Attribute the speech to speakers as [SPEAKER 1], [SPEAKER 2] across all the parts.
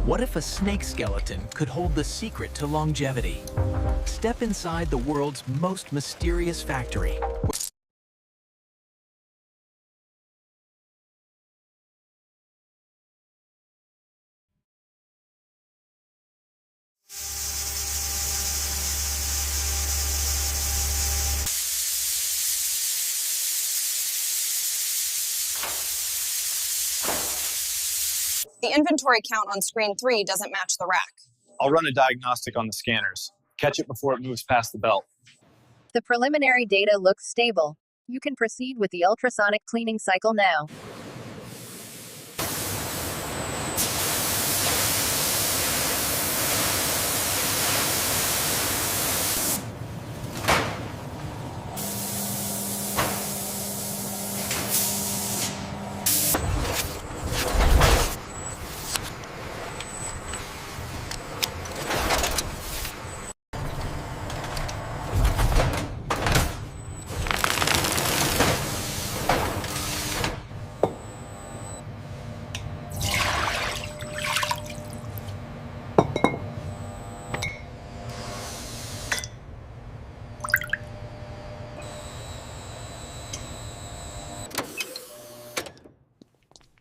[SPEAKER 1] What if a snake skeleton could hold the secret to longevity? Step inside the world's most mysterious factory.
[SPEAKER 2] The inventory count on screen 3 doesn't match the rack.
[SPEAKER 3] I'll run a diagnostic on the scanners. Catch it before it moves past the belt.
[SPEAKER 4] The preliminary data looks stable. You can proceed with the ultrasonic cleaning cycle now.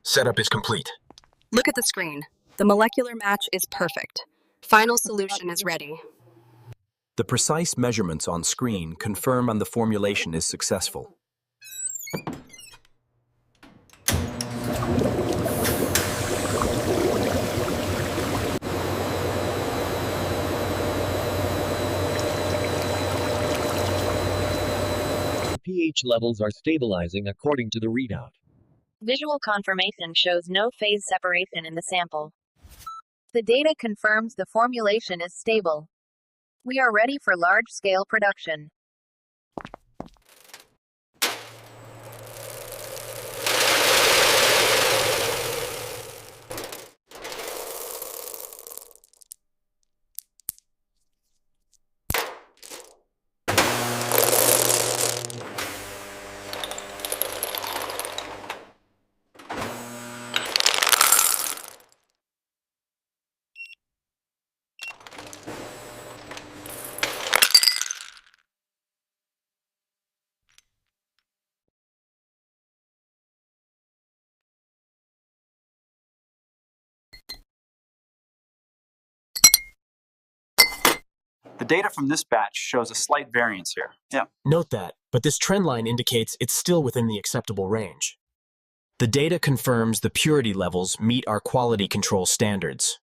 [SPEAKER 5] Setup is complete.
[SPEAKER 6] Look at the screen. The molecular match is perfect. Final solution is ready.
[SPEAKER 1] The precise measurements on screen confirm the formulation is successful.
[SPEAKER 7] The pH levels are stabilizing according to the readout.
[SPEAKER 4] Visual confirmation shows no phase separation in the sample. The data confirms the formulation is stable. We are ready for large-scale production.
[SPEAKER 3] The data from this batch shows a slight variance here.
[SPEAKER 5] Note that, but this trend line indicates it's still within the acceptable range.
[SPEAKER 1] The data confirms the purity levels meet our quality control standards.